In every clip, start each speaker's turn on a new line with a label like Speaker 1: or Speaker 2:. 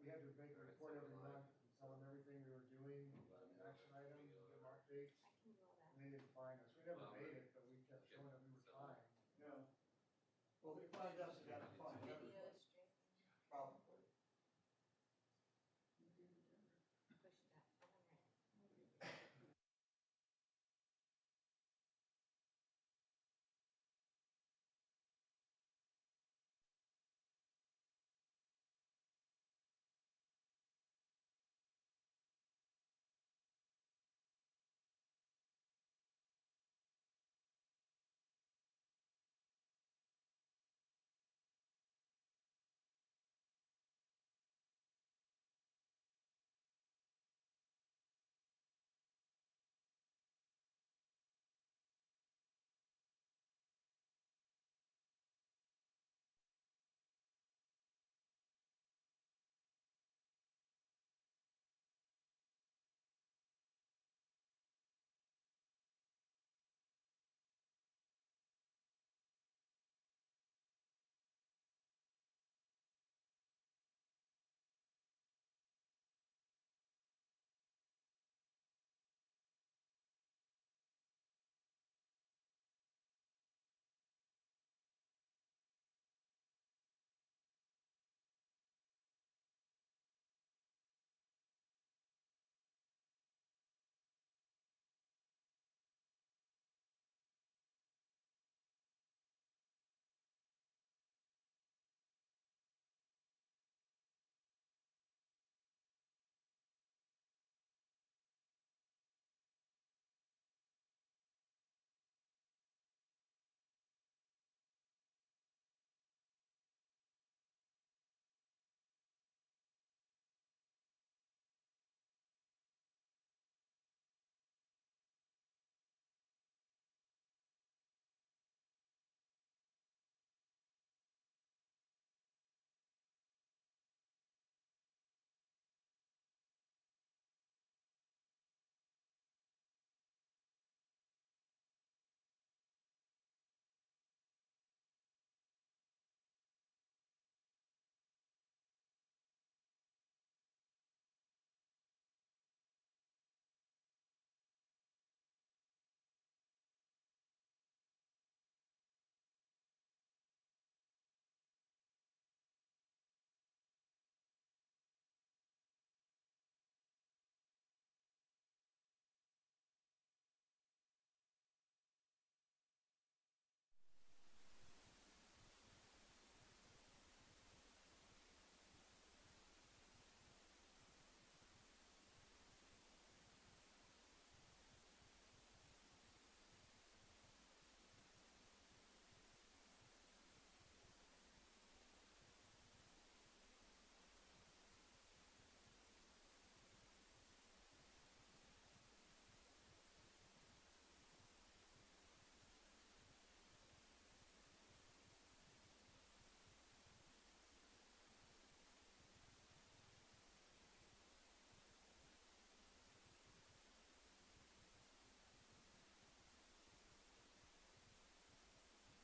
Speaker 1: we had to make a report every month, tell them everything we were doing, action items, give them updates, and they didn't find us. We never made it, but we kept showing that we were trying.
Speaker 2: Yeah. Well, they find us, they gotta find everybody, probably.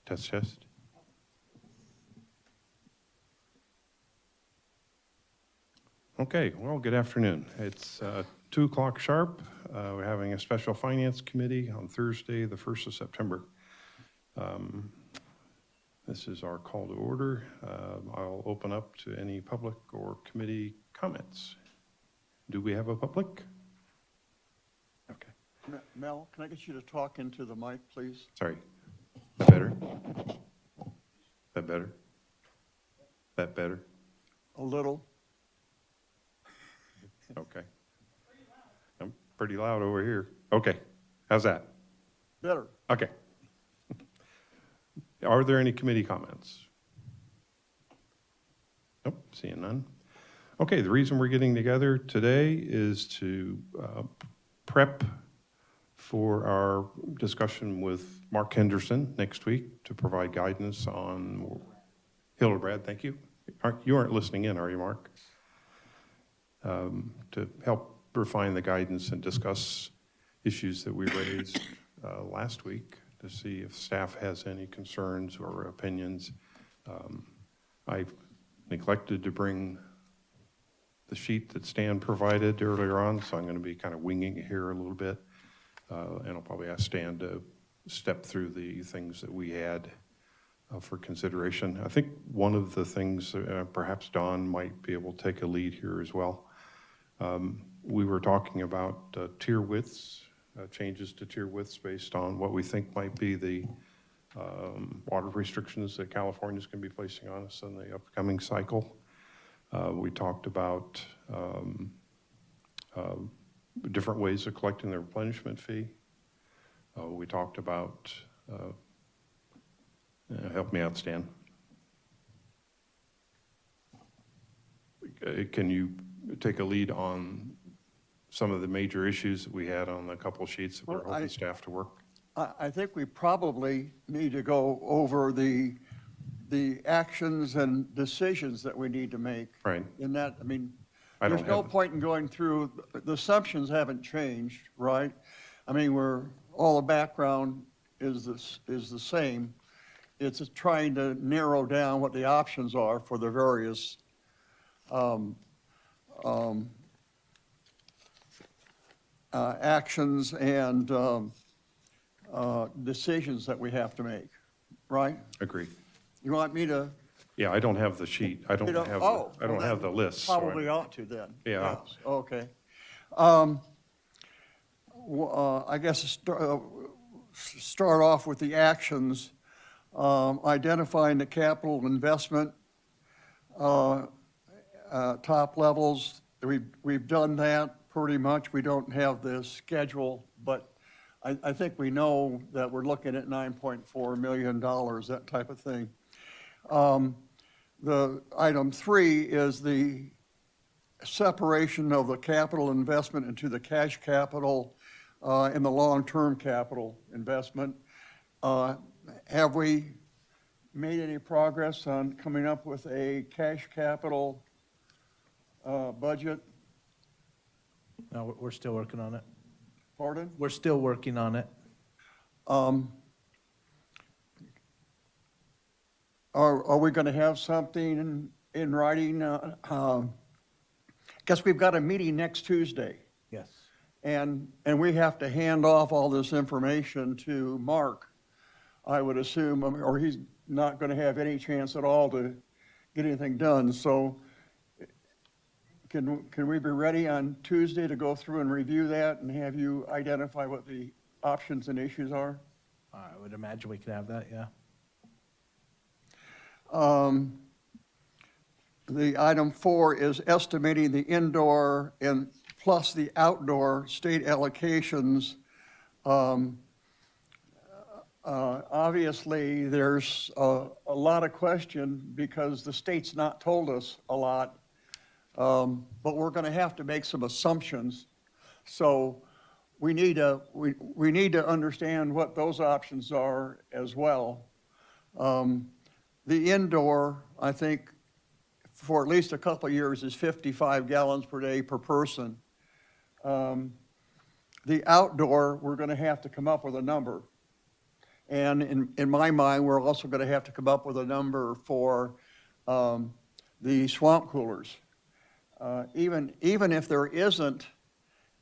Speaker 3: Test, test. Okay, well, good afternoon. It's 2 o'clock sharp. We're having a special finance committee on Thursday, the 1st of September. This is our call to order. I'll open up to any public or committee comments. Do we have a public? Okay,
Speaker 2: Mel, can I get you to talk into the mic, please?
Speaker 3: sorry. That better? That better? That better?
Speaker 2: A little.
Speaker 3: Okay. I'm pretty loud over here. Okay, how's that?
Speaker 2: Better.
Speaker 3: Okay. Are there any committee comments? Nope, seeing none. Okay, the reason we're getting together today is to prep for our discussion with Mark Henderson next week to provide guidance on Hildebrand. Thank you. You aren't listening in, are you, Mark? To help refine the guidance and discuss issues that we raised last week to see if staff has any concerns or opinions. I've neglected to bring the sheet that Stan provided earlier on, so I'm going to be kind of winging it here a little bit. And I'll probably ask Stan to step through the things that we had for consideration. I think one of the things, perhaps Don might be able to take a lead here as well. We were talking about tier widths, changes to tier widths based on what we think might be the water restrictions that California's going to be placing on us in the upcoming cycle. We talked about different ways of collecting the replenishment fee. We talked about, help me out, Stan. Can you take a lead on some of the major issues that we had on a couple sheets that we're hoping staff to work?
Speaker 2: I think we probably need to go over the actions and decisions that we need to make.
Speaker 3: Right.
Speaker 2: In that, I mean,
Speaker 3: I don't
Speaker 2: there's no
Speaker 3: have-
Speaker 2: point in going through, the assumptions haven't changed, right? I mean, all the background is the same. It's just trying to narrow down what the options are for the various actions and decisions that we have to make, right?
Speaker 3: Agree.
Speaker 2: You want me to?
Speaker 3: Yeah, I don't have the sheet. I don't
Speaker 2: You know,
Speaker 3: have,
Speaker 2: oh,
Speaker 3: I don't
Speaker 2: well,
Speaker 3: have the list. so
Speaker 2: Probably ought to then.
Speaker 3: Yeah.
Speaker 2: Yes, okay. I guess start off with the actions, identifying the capital investment, top levels. We've done that pretty much. We don't have the schedule, but I think we know that we're looking at $9.4 million, that type of thing. The item 3 is the separation of the capital investment into the cash capital and the long-term capital investment. Have we made any progress on coming up with a cash capital budget?
Speaker 4: No, we're still working on it.
Speaker 2: Pardon?
Speaker 4: We're still working on it.
Speaker 2: Are we going to have something in writing? Guess we've got a meeting next Tuesday,
Speaker 4: Yes.
Speaker 2: and we have to hand off all this information to Mark, I would assume, or he's not going to have any chance at all to get anything done. So can we be ready on Tuesday to go through and review that and have you identify what the options and issues are?
Speaker 4: I would imagine we could have that, yeah.
Speaker 2: The item 4 is estimating the indoor and plus the outdoor state allocations. Obviously, there's a lot of question because the state's not told us a lot, but we're going to have to make some assumptions. So we need to understand what those options are as well. The indoor, I think, for at least a couple of years is 55 gallons per day per person. The outdoor, we're going to have to come up with a number. And in my mind, we're also going to have to come up with a number for the swamp coolers. Even if there isn't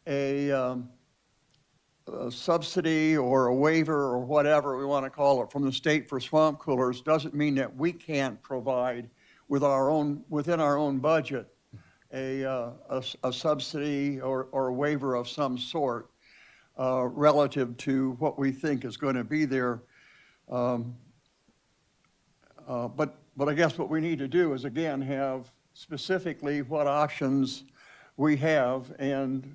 Speaker 2: a subsidy or a waiver or whatever we want to call it from the state for swamp coolers, doesn't mean that we can't provide within our own budget a subsidy or a waiver of some sort relative to what we think is going to be there. But I guess what we need to do is again have specifically what options we have and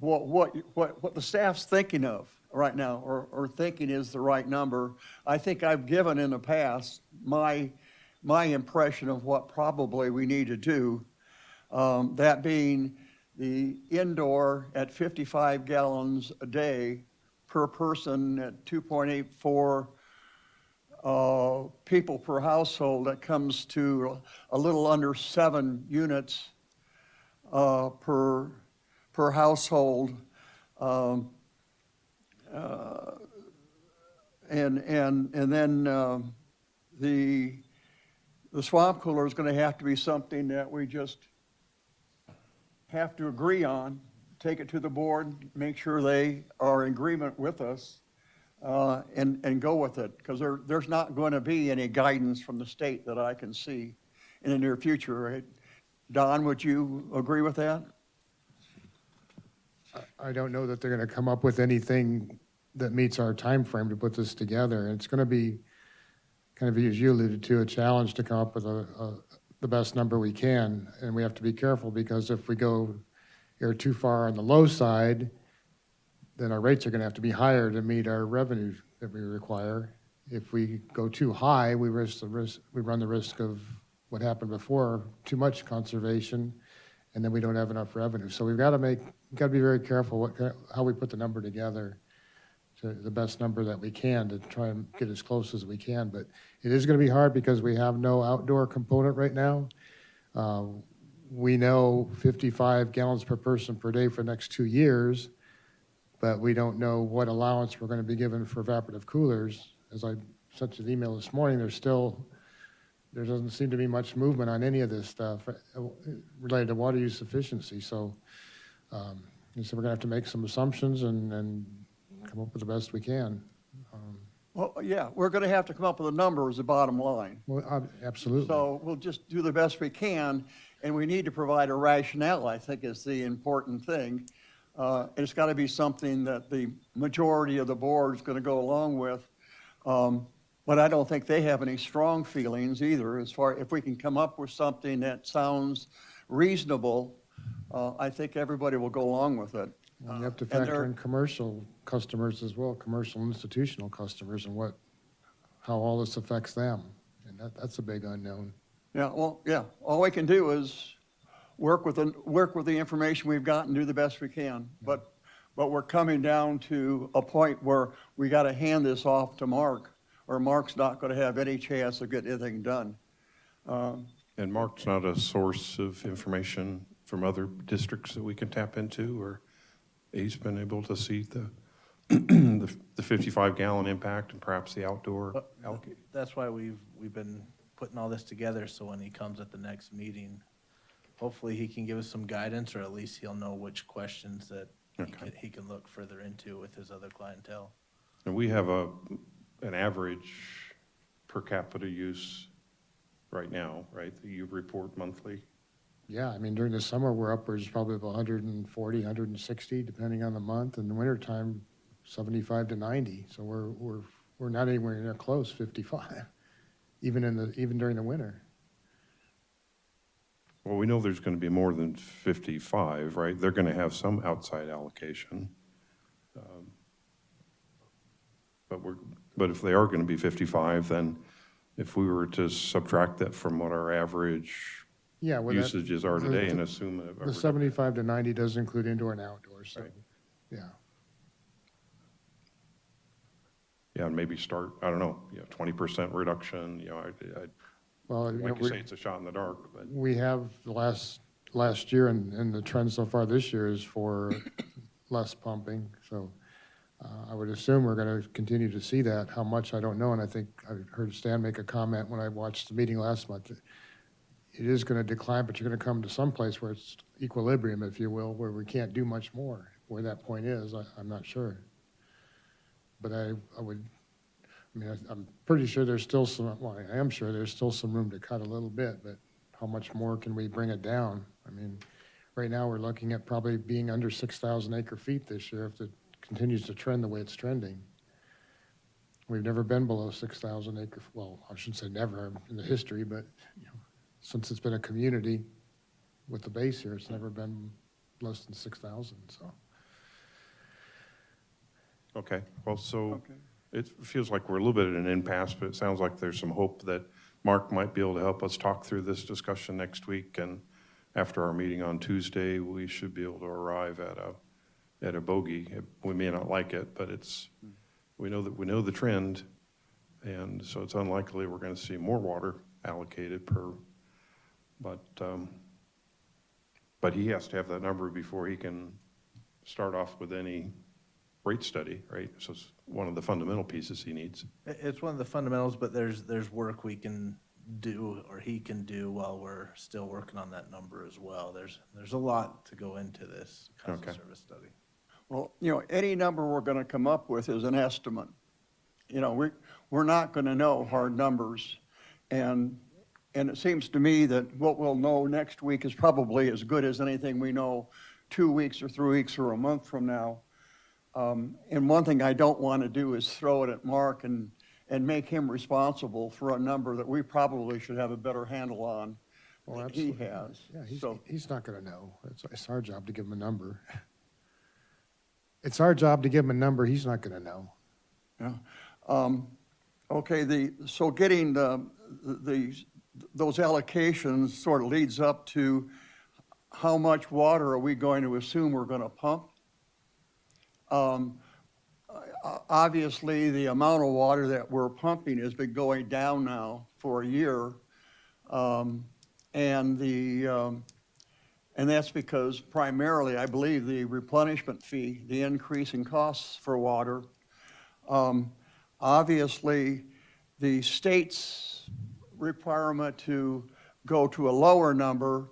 Speaker 2: what the staff's thinking of right now or thinking is the right number. I think I've given in the past my impression of what probably we need to do, that being the indoor at 55 gallons a day per person at 2.84 people per household. That comes to a little under 7 units per household. And then the swamp cooler is going to have to be something that we just have to agree on, take it to the board, make sure they are in agreement with us, and go with it, because there's not going to be any guidance from the state that I can see in the near future, right? Don, would you agree with that?
Speaker 5: I don't know that they're going to come up with anything that meets our time frame to put this together. It's going to be, kind of as you alluded to, a challenge to come up with the best number we can. And we have to be careful, because if we go here too far on the low side, then our rates are going to have to be higher to meet our revenue that we require. If we go too high, we run the risk of what happened before, too much conservation, and then we don't have enough revenue. So we've got to be very careful how we put the number together to the best number that we can to try and get as close as we can. But it is going to be hard because we have no outdoor component right now. We know 55 gallons per person per day for the next 2 years, but we don't know what allowance we're going to be given for evaporative coolers. As I sent an email this morning, there doesn't seem to be much movement on any of this stuff related to water use efficiency. So we're going to have to make some assumptions and come up with the best we can.
Speaker 2: Well, yeah, we're going to have to come up with a number as the bottom line.
Speaker 5: Well, absolutely.
Speaker 2: So we'll just do the best we can, and we need to provide a rationale, I think, is the important thing. It's got to be something that the majority of the board is going to go along with. But I don't think they have any strong feelings either, as far, if we can come up with something that sounds reasonable, I think everybody will go along with it.
Speaker 5: And you have to factor in commercial customers as well, commercial institutional customers, and how all this affects them. And that's a big unknown.
Speaker 2: Yeah, well, yeah, all we can do is work with the information we've got and do the best we can. But we're coming down to a point where we got to hand this off to Mark, or Mark's not going to have any chance of getting anything done.
Speaker 3: And Mark's not a source of information from other districts that we can tap into, or he's been able to see the 55-gallon impact and perhaps the outdoor allocation.
Speaker 4: That's why we've been putting all this together, so when he comes at the next meeting, hopefully he can give us some guidance, or at least he'll know which questions that he can look further into with his other clientele.
Speaker 3: And we have an average per capita use right now, right, that you report monthly?
Speaker 5: Yeah, I mean, during the summer, we're upwards probably of 140, 160, depending on the month. In the wintertime, 75 to 90. So we're not anywhere near close, 55, even during the winter.
Speaker 3: Well, we know there's going to be more than 55, right? They're going to have some outside allocation. But if they are going to be 55, then if we were to subtract that from what our average usages are today and assume
Speaker 5: the 75 to 90 does include indoor and outdoor, so,
Speaker 3: right.
Speaker 5: Yeah.
Speaker 3: Yeah, and maybe start, I don't know, 20% reduction,
Speaker 5: Well,
Speaker 3: like you say, it's a shot in the dark, but.
Speaker 5: we have the last year, and the trend so far this year is for less pumping, so I would assume we're going to continue to see that. How much, I don't know, and I think I heard Stan make a comment when I watched the meeting last month. It is going to decline, but you're going to come to some place where it's equilibrium, if you will, where we can't do much more. Where that point is, I'm not sure. But I'm pretty sure there's still I am sure there's still some room to cut a little bit, but how much more can we bring it down? I mean, right now we're looking at probably being under 6,000 acre feet this year if it continues to trend the way it's trending. We've never been below 6,000 acre, well, I shouldn't say never in the history, but since it's been a community with the base here, it's never been less than 6,000, so.
Speaker 3: Okay, well, so it feels like we're a little bit at an impasse, but it sounds like there's some hope that Mark might be able to help us talk through this discussion next week, and after our meeting on Tuesday, we should be able to arrive at a bogey. We may not like it, but we know the trend, and so it's unlikely we're going to see more water allocated but he has to have that number before he can start off with any rate study, right? So it's one of the fundamental pieces he needs.
Speaker 4: It's one of the fundamentals, but there's work we can do, or he can do while we're still working on that number as well. There's a lot to go into this cost of
Speaker 3: Okay.
Speaker 4: service study.
Speaker 2: Well, any number we're going to come up with is an estimate. We're not going to know hard numbers. And it seems to me that what we'll know next week is probably as good as anything we know 2 weeks or 3 weeks or a month from now. And one thing I don't want to do is throw it at Mark and make him responsible for a number that we probably should have a better handle on
Speaker 5: Well,
Speaker 2: than he
Speaker 5: absolutely.
Speaker 2: has.
Speaker 5: Yeah,
Speaker 2: So,
Speaker 5: he's not gonna know. It's our job to give him a number. It's our job to give him a number, he's not gonna know.
Speaker 2: yeah. Okay, so getting those allocations sort of leads up to how much water are we going to assume we're going to pump? Obviously, the amount of water that we're pumping has been going down now for a year. And that's because primarily, I believe, the replenishment fee, the increase in costs for water. Obviously, the state's requirement to go to a lower number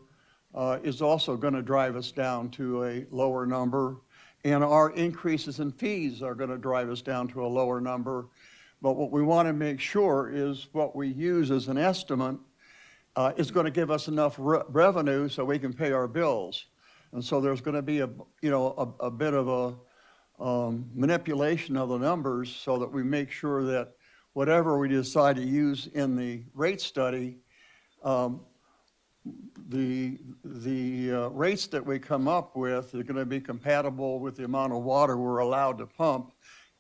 Speaker 2: is also going to drive us down to a lower number. And our increases in fees are going to drive us down to a lower number. But what we want to make sure is what we use as an estimate is going to give us enough revenue so we can pay our bills. And so there's going to be a bit of a manipulation of the numbers so that we make sure that whatever we decide to use in the rate study, the rates that we come up with are going to be compatible with the amount of water we're allowed to pump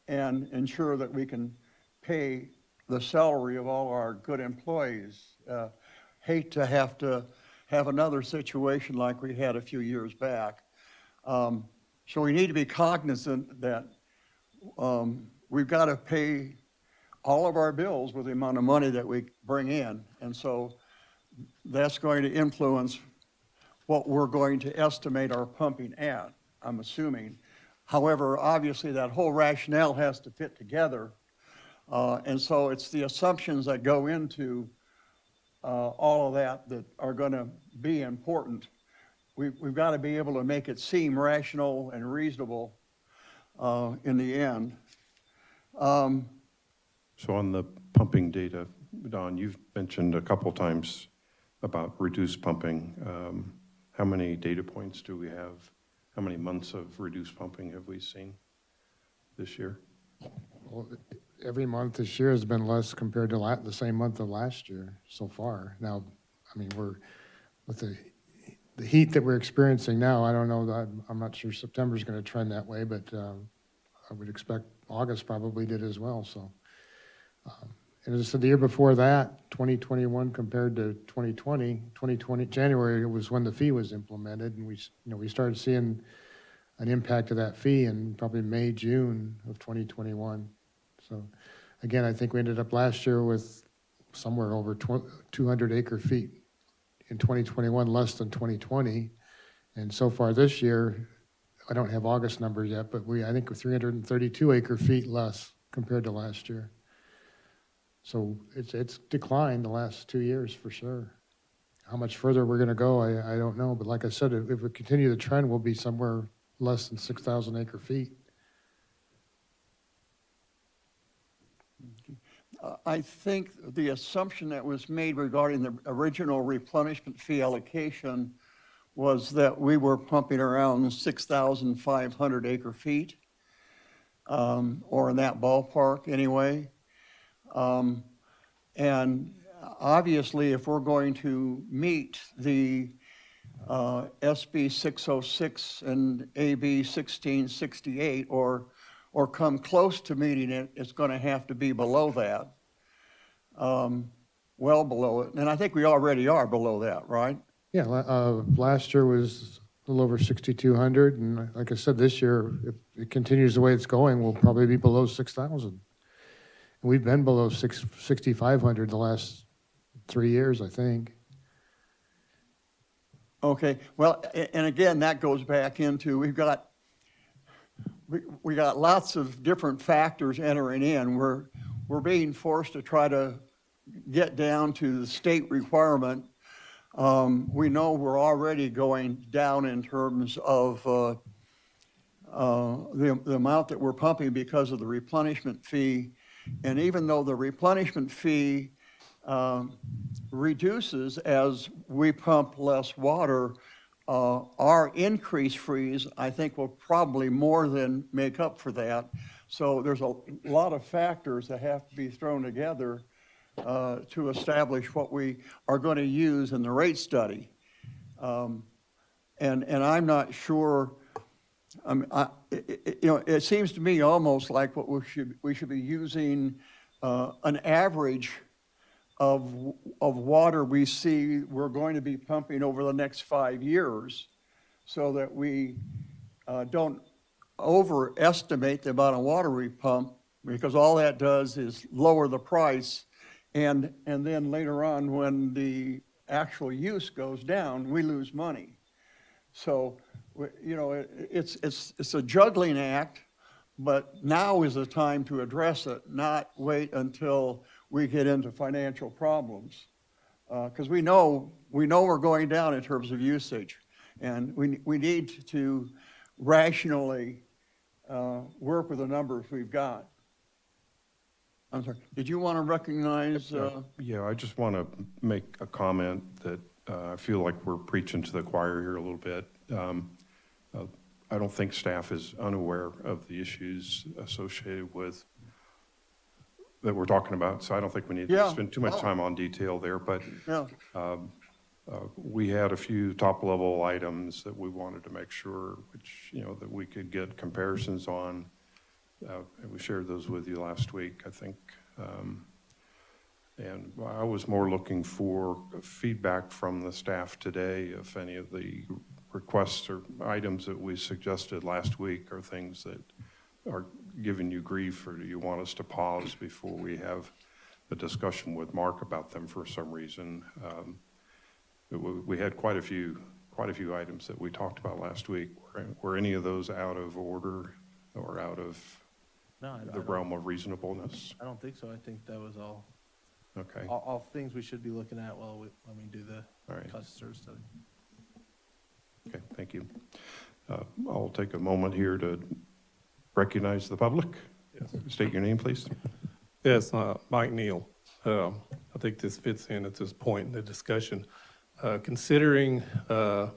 Speaker 2: and ensure that we can pay the salary of all our good employees. Hate to have another situation like we had a few years back. So we need to be cognizant that we've got to pay all of our bills with the amount of money that we bring in. And so that's going to influence what we're going to estimate our pumping at, I'm assuming. However, obviously that whole rationale has to fit together. And so it's the assumptions that go into all of that are going to be important. We've got to be able to make it seem rational and reasonable in the end.
Speaker 3: So on the pumping data, Don, you've mentioned a couple times about reduced pumping. How many data points do we have? How many months of reduced pumping have we seen this year?
Speaker 5: Well, every month this year has been less compared to the same month of last year so far. Now, I mean, we're, with the heat that we're experiencing now, I don't know, I'm not sure September's gonna trend that way, but I would expect August probably did as well, so. And as I said, the year before that, 2021 compared to 2020, January was when the fee was implemented, and we started seeing an impact of that fee in probably May, June of 2021. So again, I think we ended up last year with somewhere over 200 acre feet in 2021, less than 2020. And so far this year, I don't have August numbers yet, but I think we're 332 acre feet less compared to last year. So it's declined the last 2 years for sure. How much further we're gonna go, I don't know. But like I said, if we continue the trend, we'll be somewhere less than 6,000 acre feet.
Speaker 2: I think the assumption that was made regarding the original replenishment fee allocation was that we were pumping around 6,500 acre feet, or in that ballpark anyway. And obviously, if we're going to meet the SB 606 and AB 1668, or come close to meeting it, it's going to have to be below that, well below it. And I think we already are below that, right?
Speaker 5: Yeah, last year was a little over 6,200, and like I said, this year, if it continues the way it's going, we'll probably be below 6,000. We've been below 6,500 the last 3 years, I think.
Speaker 2: Okay, well, and again, that goes back into, we got lots of different factors entering in. We're being forced to try to get down to the state requirement, we know we're already going down in terms of the amount that we're pumping because of the replenishment fee. And even though the replenishment fee reduces as we pump less water, our increase fees, I think, will probably more than make up for that. So there's a lot of factors that have to be thrown together to establish what we are going to use in the rate study. And I'm not sure, it seems to me almost like what we should be using an average of water we see we're going to be pumping over the next 5 years, so that we don't overestimate the amount of water we pump, because all that does is lower the price, and then later on, when the actual use goes down, we lose money. So, it's a juggling act, but now is the time to address it, not wait until we get into financial problems. Because we know we're going down in terms of usage, and we need to rationally work with the numbers we've got. I'm sorry, did you want to recognize?
Speaker 3: Yeah, I just want to make a comment that I feel like we're preaching to the choir here a little bit. I don't think staff is unaware of the issues associated with that we're talking about, so I don't think we need to spend too much time on detail there, but we had a few top-level items that we wanted to make sure, that we could get comparisons on, and we shared those with you last week, I think. And I was more looking for feedback from the staff today if any of the requests or items that we suggested last week are things that are giving you grief, or do you want us to pause before we have a discussion with Mark about them for some reason? We had quite a few items that we talked about last week. Were any of those out of order or out of the realm of reasonableness?
Speaker 4: I don't think so. I think that was all.
Speaker 3: Okay.
Speaker 4: All things we should be looking at when we do the cost of service study.
Speaker 3: Okay, thank you. I'll take a moment here to recognize the public. Yes. State your name, please.
Speaker 6: Yes, Mike Neal. I think this fits in at this point in the discussion. Considering the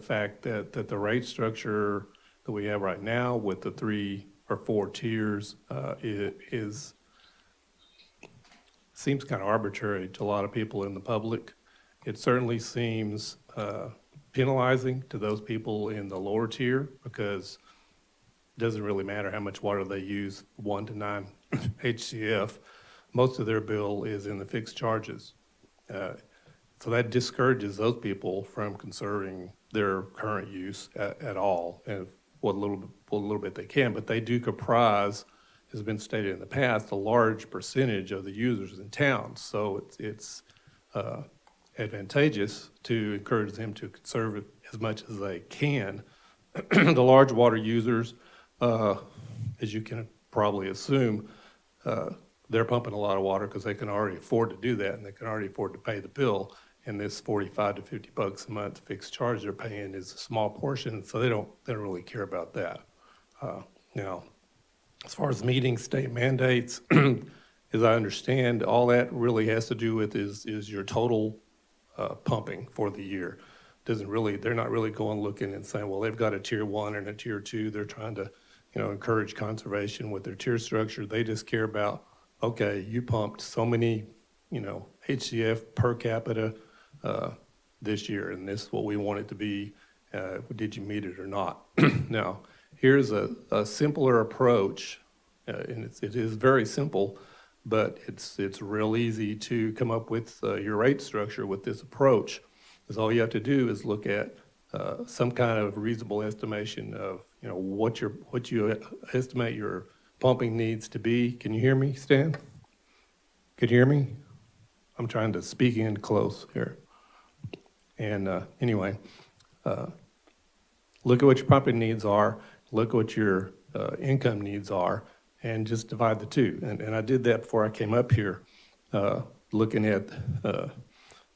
Speaker 6: fact that the rate structure that we have right now with the 3 or 4 tiers seems kind of arbitrary to a lot of people in the public. It certainly seems penalizing to those people in the lower tier, because it doesn't really matter how much water they use, 1 to 9 HCF. Most of their bill is in the fixed charges. So that discourages those people from conserving their current use at all, and what little bit they can. But they do comprise, has been stated in the past, a large percentage of the users in town. So it's advantageous to encourage them to conserve it as much as they can. The large water users, as you can probably assume, they're pumping a lot of water because they can already afford to do that, and they can already afford to pay the bill. And this $45 to $50 a month fixed charge they're paying is a small portion, so they don't really care about that. Now, as far as meeting state mandates, as I understand, all that really has to do with is your total pumping for the year. They're not really going looking and saying, well, they've got a tier 1 and a tier 2. They're trying to, encourage conservation with their tier structure. They just care about, okay, you pumped so many, HCF per capita this year, and this is what we want it to be. Did you meet it or not? Now, here's a simpler approach, and it is very simple, but it's real easy to come up with your rate structure with this approach. Because all you have to do is look at some kind of reasonable estimation of what you estimate your pumping needs to be. Can you hear me, Stan? Can you hear me? I'm trying to speak in close here. And anyway, look at what your pumping needs are, look at what your income needs are, and just divide the two. And I did that before I came up here. looking at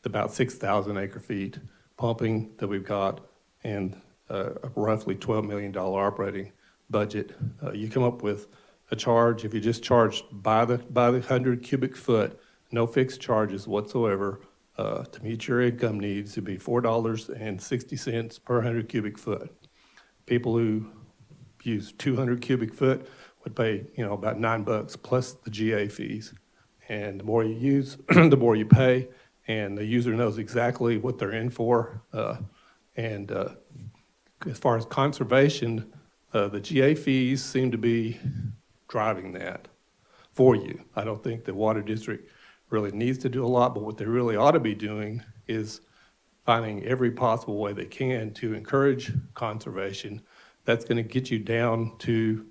Speaker 6: about 6,000 acre feet pumping that we've got and a roughly $12 million operating budget, you come up with a charge, if you just charge by the 100 cubic foot, no fixed charges whatsoever, to meet your income needs, it'd be $4.60 per 100 cubic foot. People who use 200 cubic foot would pay, about $9 plus the GA fees. And the more you use, the more you pay, and the user knows exactly what they're in for. As far as conservation, the GA fees seem to be driving that for you. I don't think the water district really needs to do a lot, but what they really ought to be doing is finding every possible way they can to encourage conservation. That's going to get you down to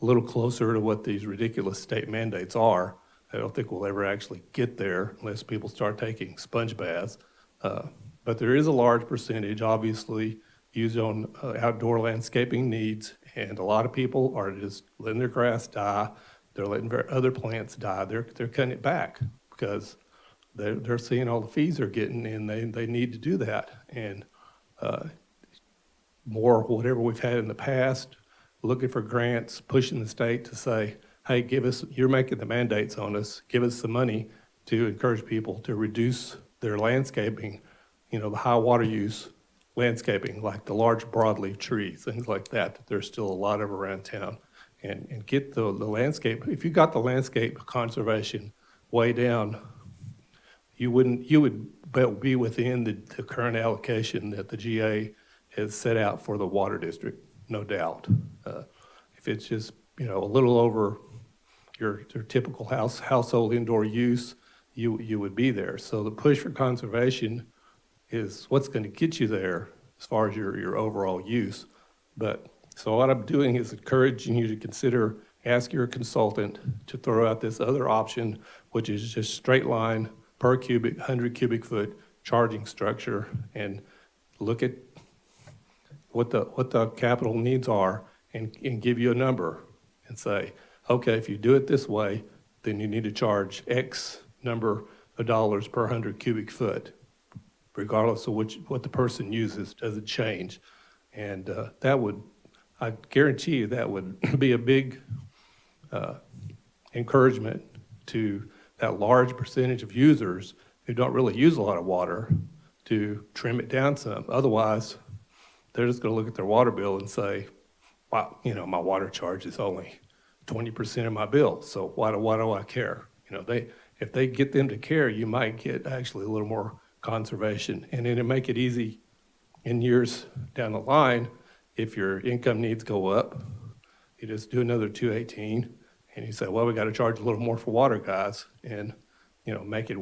Speaker 6: a little closer to what these ridiculous state mandates are. I don't think we'll ever actually get there unless people start taking sponge baths. But there is a large percentage, obviously, used on outdoor landscaping needs, and a lot of people are just letting their grass die. They're letting other plants die. They're cutting it back because they're seeing all the fees they're getting, and they need to do that. And more whatever we've had in the past, looking for grants, pushing the state to say, hey, you're making the mandates on us, give us the money to encourage people to reduce their landscaping, the high water use landscaping, like the large broadleaf trees, things like that there's still a lot of around town. And get the landscape, if you got the landscape conservation way down, you would be within the current allocation that the GA has set out for the water district, no doubt. If it's just, a little over your typical household indoor use, you would be there. So the push for conservation is what's going to get you there as far as your overall use. But so what I'm doing is encouraging you to ask your consultant to throw out this other option, which is just straight line per 100 cubic foot charging structure, and look at what the capital needs are and give you a number and say, okay, if you do it this way, then you need to charge X number of dollars per 100 cubic foot, regardless of what the person uses, doesn't change. And I guarantee you that would be a big encouragement to that large percentage of users who don't really use a lot of water to trim it down some. Otherwise, they're just going to look at their water bill and say, wow, my water charge is only 20% of my bill, so why do I care? If they get them to care, you might get actually a little more conservation, and it'll make it easy in years down the line. If your income needs go up, you just do another 218, and you say, well, we got to charge a little more for water, guys, and make it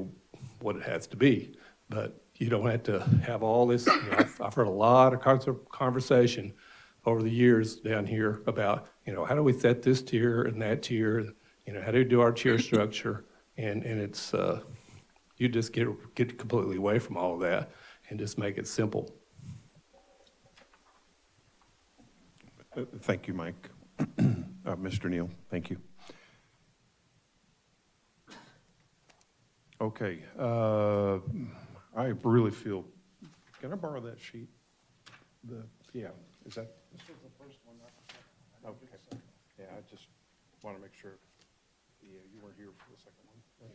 Speaker 6: what it has to be. But you don't have to have all this. I've heard a lot of conversation over the years down here about, how do we set this tier and that tier, how do we do our tier structure, and it's you just get completely away from all of that and just make it simple.
Speaker 3: Thank you, Mike. Mr. Neal, thank you. Okay, I really feel, can I borrow that sheet? Is that? This was the first one, not the second one. Okay, yeah, I just want to make sure. Yeah, you weren't here for the second one. Right?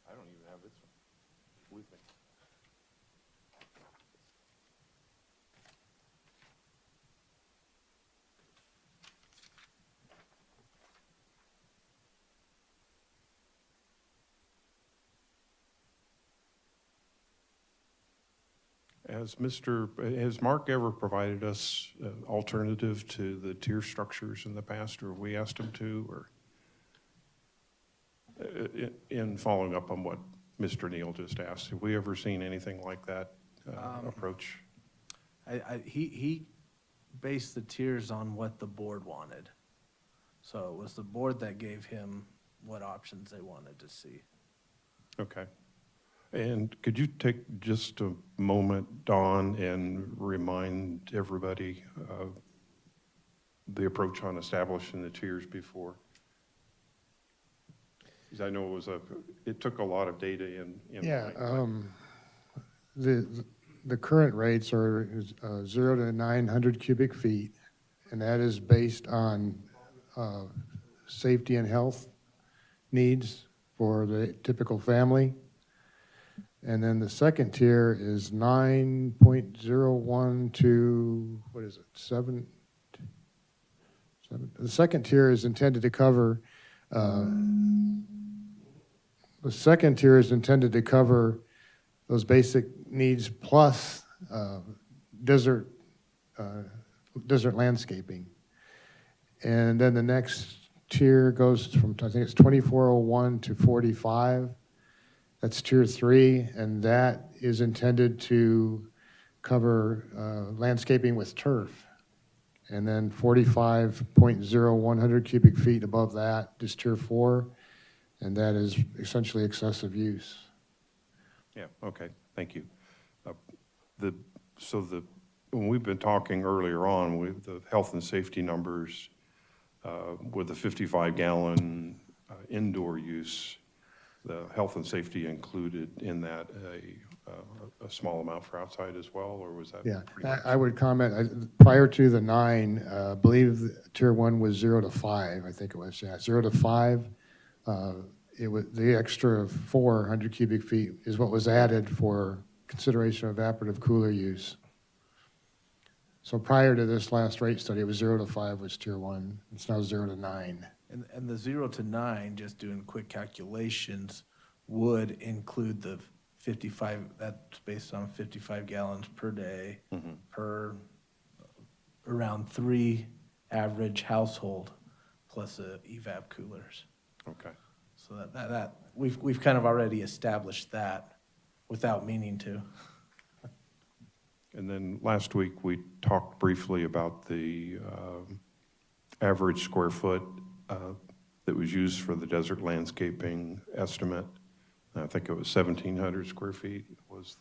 Speaker 3: I don't even have this one with me. Has Mark ever provided us alternative to the tier structures in the past, or have we asked him to, or in following up on what Mr. Neal just asked, have we ever seen anything like that approach?
Speaker 4: He based the tiers on what the board wanted. So it was the board that gave him what options they wanted to see.
Speaker 3: Okay. And could you take just a moment, Dawn, and remind everybody of the approach on establishing the tiers before? Because I know it took a lot of data in.
Speaker 5: Yeah,
Speaker 3: mind,
Speaker 5: the current rates are 0 to 900 cubic feet, and that is based on safety and health needs for the typical family. And then the second tier is 9.01 to, what is it, 7? The second tier is intended to cover, those basic needs plus desert landscaping. And then the next tier goes from, I think it's 2401 to 45. That's tier 3, and that is intended to cover landscaping with turf. And then 45.0100 cubic feet above that is tier 4, and that is essentially excessive use.
Speaker 3: Yeah, okay, thank you. When we've been talking earlier on with the health and safety numbers, with the 55-gallon indoor use, the health and safety included in that a small amount for outside as well, or was that?
Speaker 5: Yeah,
Speaker 3: pretty much-
Speaker 5: I would comment, prior to the 9, I believe tier 1 was 0 to 5, I think it was, yeah, 0 to 5. It was, the extra 400 cubic feet is what was added for consideration of evaporative cooler use. So prior to this last rate study, it was 0 to 5 was tier 1, it's now 0 to 9.
Speaker 4: And the 0 to 9, just doing quick calculations, would include the 55, that's based on 55 gallons per day per around 3 average household plus evap coolers.
Speaker 3: Okay.
Speaker 4: So that we've kind of already established that without meaning to.
Speaker 3: And then last week, we talked briefly about the average square foot that was used for the desert landscaping estimate. I think it was 1,700 square feet was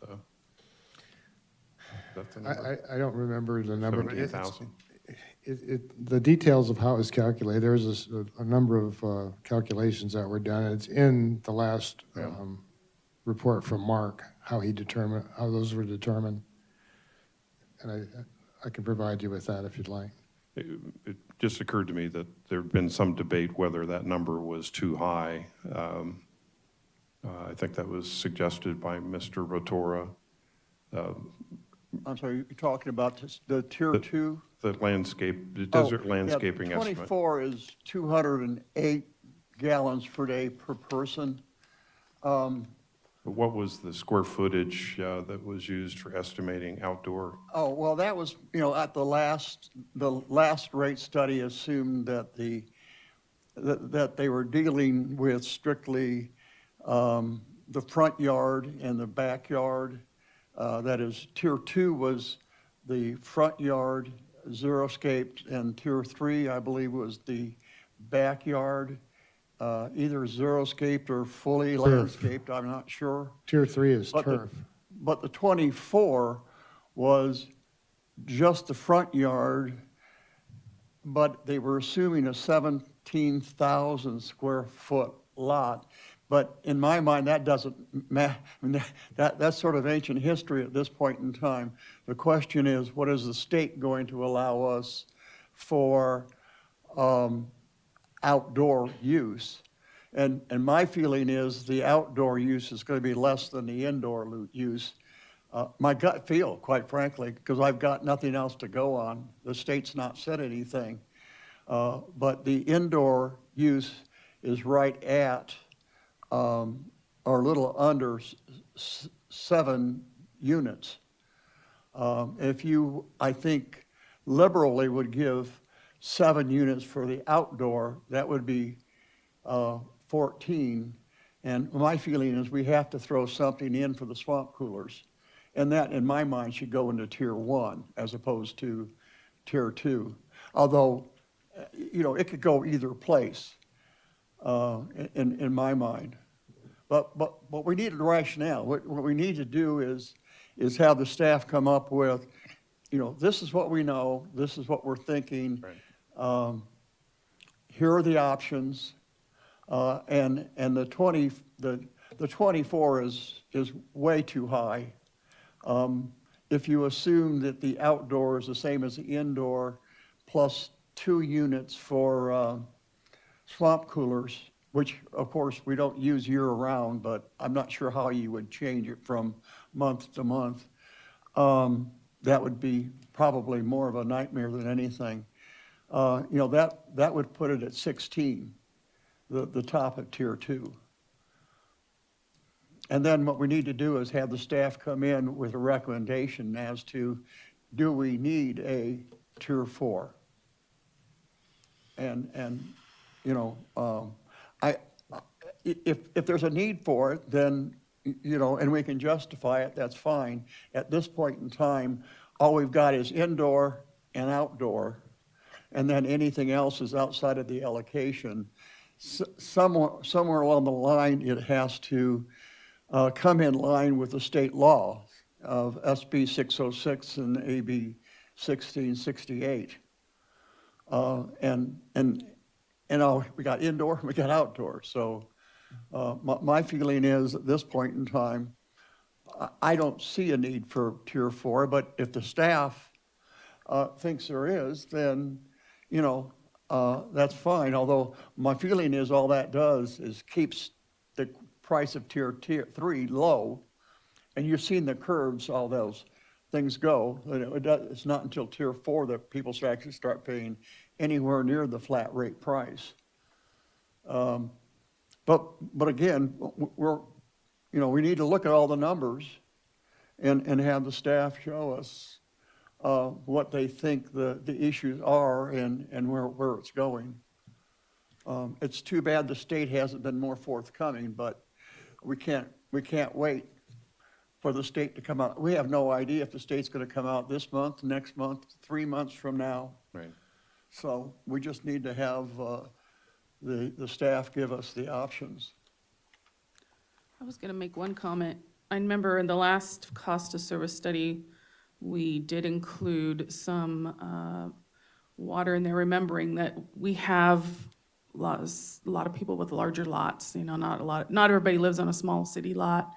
Speaker 3: that's the number?
Speaker 5: I don't remember the number, but
Speaker 3: 17,000?
Speaker 5: the details of how it was calculated, there's a number of calculations that were done. It's in the last report from Mark, how those were determined. And I can provide you with that if you'd like.
Speaker 3: It just occurred to me that there had been some debate whether that number was too high. I think that was suggested by Mr. Rotora.
Speaker 2: I'm sorry, you're talking about the tier 2?
Speaker 3: The desert landscaping
Speaker 2: yeah,
Speaker 3: estimate.
Speaker 2: 24 is 208 gallons per day per person.
Speaker 3: What was the square footage that was used for estimating outdoor?
Speaker 2: Oh, well, that was, at the last rate study assumed that that they were dealing with strictly the front yard and the backyard. That is, tier 2 was the front yard, xeriscaped, and tier 3, I believe, was the backyard, either xeriscaped or fully landscaped, I'm not sure.
Speaker 5: Tier 3 is
Speaker 2: But
Speaker 5: turf.
Speaker 2: But the 24 was just the front yard, but they were assuming a 17,000 square foot lot. But in my mind, that doesn't matter. That's sort of ancient history at this point in time. The question is, what is the state going to allow us for outdoor use? And my feeling is the outdoor use is going to be less than the indoor use. My gut feel, quite frankly, because I've got nothing else to go on. The state's not said anything. But the indoor use is right at or a little under 7 units. If you, I think, liberally would give 7 units for the outdoor, that would be 14. And my feeling is we have to throw something in for the swamp coolers. And that, in my mind, should go into tier 1 as opposed to tier 2. Although, it could go either place in my mind. But we need a rationale. What we need to do is have the staff come up with, this is what we know, this is what we're thinking.
Speaker 3: Right.
Speaker 2: Here are the options. And the 24 is way too high. If you assume that the outdoor is the same as the indoor, plus 2 units for swamp coolers, which of course we don't use year-round, but I'm not sure how you would change it from month to month. That would be probably more of a nightmare than anything. That would put it at 16, the top of tier 2. And then what we need to do is have the staff come in with a recommendation as to, do we need a tier 4? And if there's a need for it, then, and we can justify it, that's fine. At this point in time, all we've got is indoor and outdoor, and then anything else is outside of the allocation. Somewhere along the line, it has to come in line with the state law of SB 606 and AB 1668. We got indoor, we got outdoor. So my feeling is at this point in time, I don't see a need for tier 4, but if the staff thinks there is, then, that's fine. Although my feeling is all that does is keeps the price of tier 3 low, and you've seen the curves, all those things go. It's not until tier 4 that people actually start paying anywhere near the flat rate price. But again, we need to look at all the numbers and have the staff show us what they think the issues are and where it's going. It's too bad the state hasn't been more forthcoming, but we can't wait for the state to come out. We have no idea if the state's going to come out this month, next month, 3 months from now.
Speaker 3: Right.
Speaker 2: So we just need to have the staff give us the options.
Speaker 7: I was going to make one comment. I remember in the last cost of service study, we did include some water in there, remembering that we have a lot of people with larger lots. Not everybody lives on a small city lot,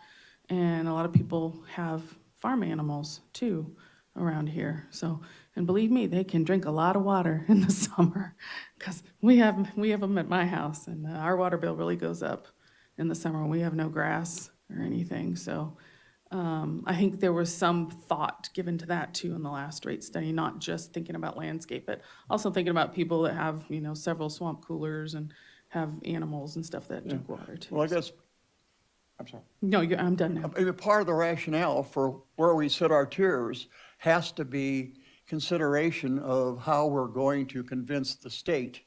Speaker 7: and a lot of people have farm animals too around here. So, and believe me, they can drink a lot of water in the summer, because we have them at my house, and our water bill really goes up in the summer when we have no grass or anything. So I think there was some thought given to that too in the last rate study, not just thinking about landscape, but also thinking about people that have, several swamp coolers and have animals and stuff that drink water too.
Speaker 2: Well, I guess, I'm sorry.
Speaker 7: No, I'm done now.
Speaker 2: Maybe part of the rationale for where we set our tiers has to be consideration of how we're going to convince the state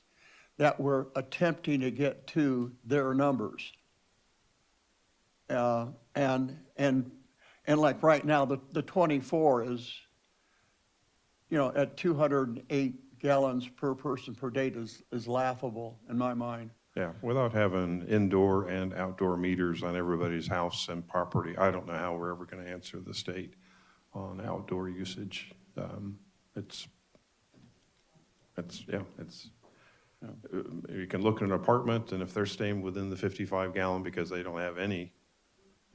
Speaker 2: that we're attempting to get to their numbers. And like right now, the 24 is, at 208 gallons per person per day is laughable in my mind.
Speaker 3: Yeah, without having indoor and outdoor meters on everybody's house and property, I don't know how we're ever going to answer the state on outdoor usage. You can look at an apartment, and if they're staying within the 55 gallon because they don't have any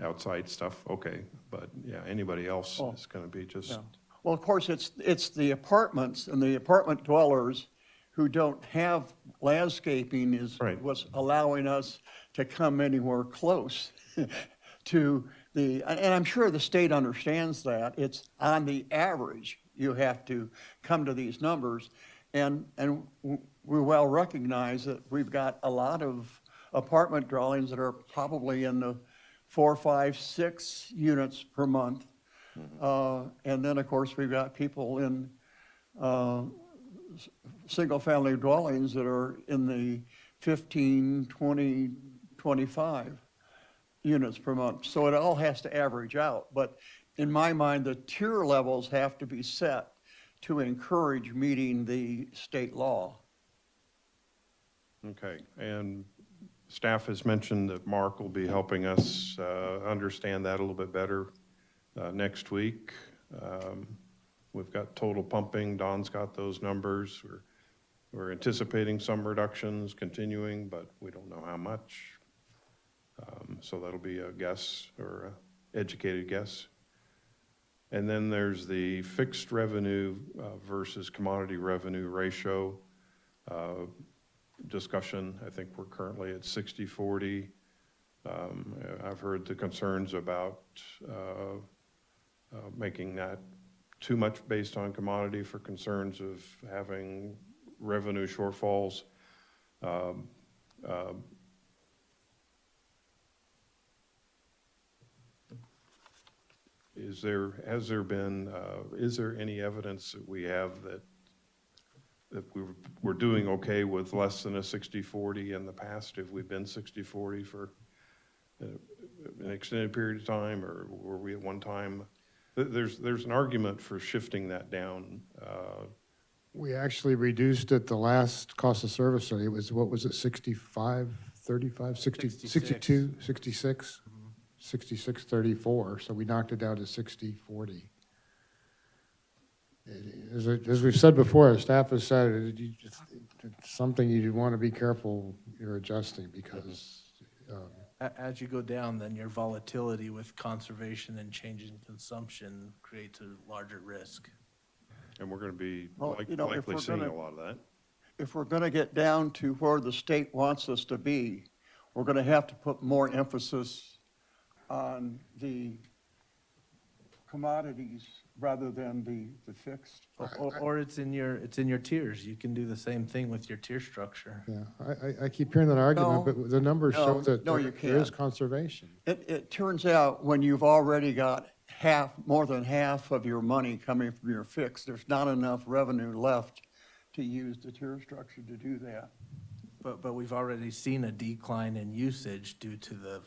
Speaker 3: outside stuff, okay. But yeah, anybody else is going to be just.
Speaker 2: Yeah. Well, of course, it's the apartments and the apartment dwellers who don't have landscaping is
Speaker 3: Right.
Speaker 2: what's allowing us to come anywhere close to and I'm sure the state understands that. It's on the average, you have to come to these numbers. And we well recognize that we've got a lot of apartment dwellings that are probably in the 4, 5, 6 units per month. And then, of course, we've got people in single-family dwellings that are in the 15, 20, 25 units per month. So it all has to average out. But in my mind, the tier levels have to be set to encourage meeting the state law.
Speaker 3: Okay, and staff has mentioned that Mark will be helping us understand that a little bit better next week. We've got total pumping, Don's got those numbers. We're We're anticipating some reductions continuing, but we don't know how much. So that'll be a guess or a educated guess. And then there's the fixed revenue versus commodity revenue ratio discussion. I think we're currently at 60-40. I've heard the concerns about making that too much based on commodity for concerns of having revenue shortfalls. Is there any evidence that we have that we're doing okay with less than a 60-40 in the past? Have we been 60-40 for an extended period of time, or were we at one time? There's an argument for shifting that down.
Speaker 5: We actually reduced it the last cost of service study. It was, what was it, 65, 35, 60, 62, 66? 66-34, so we knocked it down to 60-40. As we've said before, staff has said, it's something you want to be careful you're adjusting because
Speaker 4: As you go down, then your volatility with conservation and changing consumption creates a larger risk.
Speaker 3: And we're going to be
Speaker 2: Well, you know, if
Speaker 3: likely
Speaker 2: we're
Speaker 3: seeing
Speaker 2: gonna-
Speaker 3: a lot of that.
Speaker 2: If we're gonna get down to where the state wants us to be, we're gonna have to put more emphasis on the commodities rather than the fixed.
Speaker 4: Or it's in your tiers. You can do the same thing with your tier structure.
Speaker 5: yeah, I keep hearing that argument,
Speaker 2: No,
Speaker 5: but the numbers show
Speaker 2: no,
Speaker 5: that
Speaker 2: no, you
Speaker 5: there is
Speaker 2: can't.
Speaker 5: conservation.
Speaker 2: It turns out when you've already got more than half of your money coming from your fix, there's not enough revenue left to use the tier structure to do that.
Speaker 4: But we've already seen a decline in usage due to the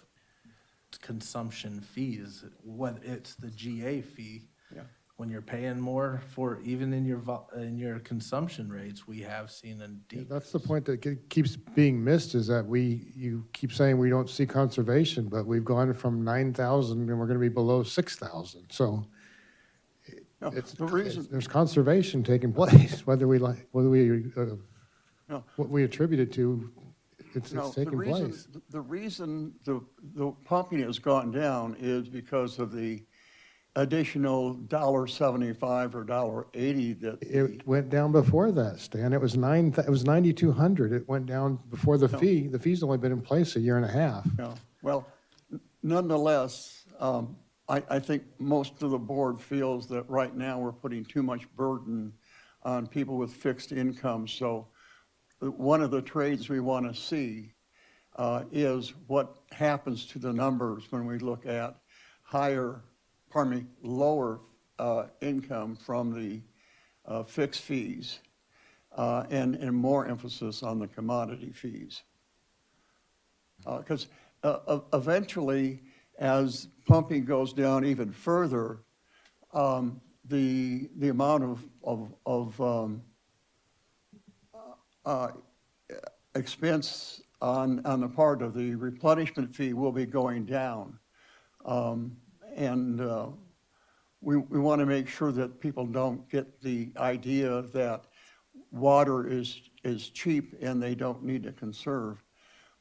Speaker 4: consumption fees. Whether it's the GA fee,
Speaker 2: Yeah.
Speaker 4: when you're paying more for, even in your consumption rates, we have seen a decrease.
Speaker 5: That's the point that keeps being missed is that you keep saying we don't see conservation, but we've gone from 9,000 and we're going to be below 6,000. So
Speaker 2: No,
Speaker 5: there's conservation taking place, whether we
Speaker 2: No.
Speaker 5: what we attribute it to, it's
Speaker 2: No,
Speaker 5: taking place.
Speaker 2: the reason the pumping has gone down is because of the additional $1.75 or $1.80 that
Speaker 5: It went down before that, Stan. It was 9,200. It went down before the fee. The fee's only been in place a year and a half.
Speaker 2: No, well, nonetheless, I think most of the board feels that right now we're putting too much burden on people with fixed incomes. So one of the trades we want to see is what happens to the numbers when we look at lower income from the fixed fees and more emphasis on the commodity fees. Because eventually, as pumping goes down even further, the amount of expense on the part of the replenishment fee will be going down. And we want to make sure that people don't get the idea that water is cheap and they don't need to conserve.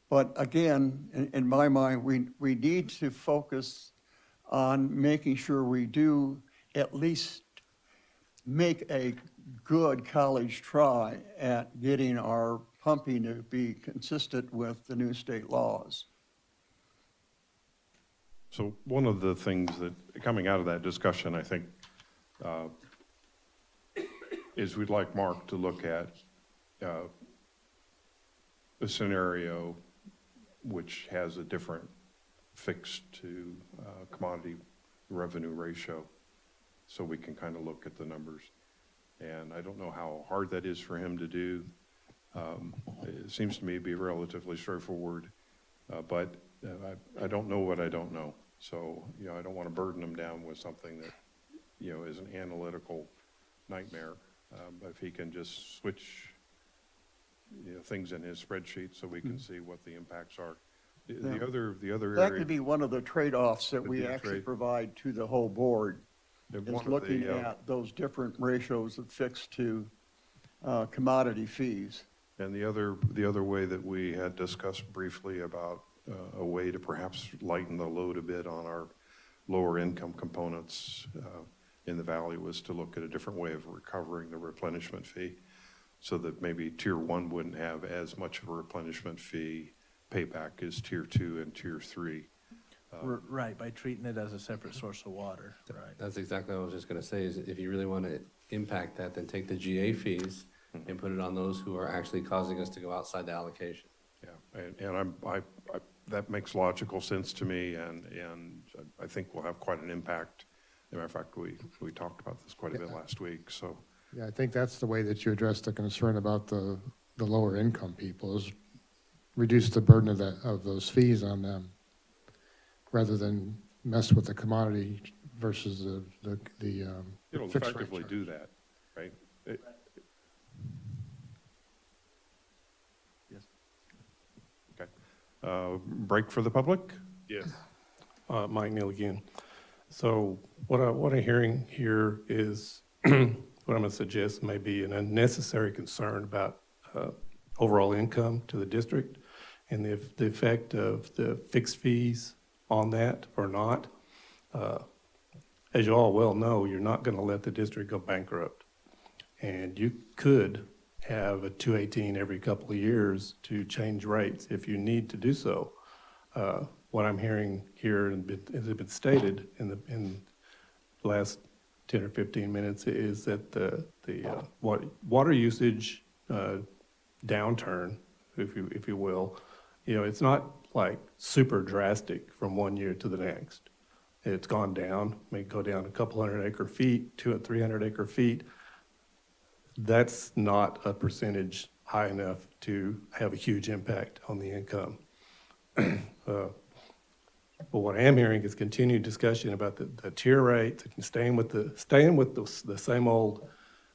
Speaker 2: But again, in my mind, we need to focus on making sure we do at least make a good college try at getting our pumping to be consistent with the new state laws.
Speaker 3: So one of the things that, coming out of that discussion, I think, is we'd like Mark to look at a scenario which has a different fixed to commodity revenue ratio, so we can kind of look at the numbers. And I don't know how hard that is for him to do. It seems to me to be relatively straightforward, but I don't know what I don't know. So, I don't want to burden him down with something that, is an analytical nightmare. But if he can just switch, things in his spreadsheet so we can see what the impacts are. The other
Speaker 2: That
Speaker 3: area.
Speaker 2: could be one of the trade-offs that
Speaker 3: Could
Speaker 2: we
Speaker 3: be a
Speaker 2: actually
Speaker 3: trade.
Speaker 2: provide to the whole board,
Speaker 3: One
Speaker 2: is
Speaker 3: of
Speaker 2: looking
Speaker 3: the,
Speaker 2: at those different ratios of fixed to commodity fees.
Speaker 3: And the other way that we had discussed briefly about a way to perhaps lighten the load a bit on our lower income components in the valley was to look at a different way of recovering the replenishment fee, so that maybe tier 1 wouldn't have as much of a replenishment fee payback as tier 2 and tier 3.
Speaker 4: Right, by treating it as a separate source of water, right.
Speaker 8: That's exactly what I was just gonna say, is if you really want to impact that, then take the GA fees and put it on those who are actually causing us to go outside the allocation.
Speaker 3: Yeah, and that makes logical sense to me, and I think we'll have quite an impact. As a matter of fact, we talked about this quite a bit last week, so.
Speaker 5: Yeah, I think that's the way that you address the concern about the lower income people, is reduce the burden of those fees on them, rather than mess with the commodity versus the
Speaker 3: It'll
Speaker 5: fixed rate
Speaker 3: effectively
Speaker 5: charge.
Speaker 3: do that, right?
Speaker 4: Yes.
Speaker 3: Okay. Break for the public? Yes.
Speaker 6: Mike Neal again. So what I'm hearing here is what I'm going to suggest may be an unnecessary concern about overall income to the district, and the effect of the fixed fees on that or not. As you all well know, you're not going to let the district go bankrupt. And you could have a 218 every couple of years to change rates if you need to do so. What I'm hearing here, and has been stated in the last 10 or 15 minutes, is that the water usage downturn, if you will, it's not like super drastic from one year to the next. It's gone down, may go down a couple hundred acre feet, 200 or 300 acre feet. That's not a percentage high enough to have a huge impact on the income. But what I am hearing is continued discussion about the tier rates, and staying with the same old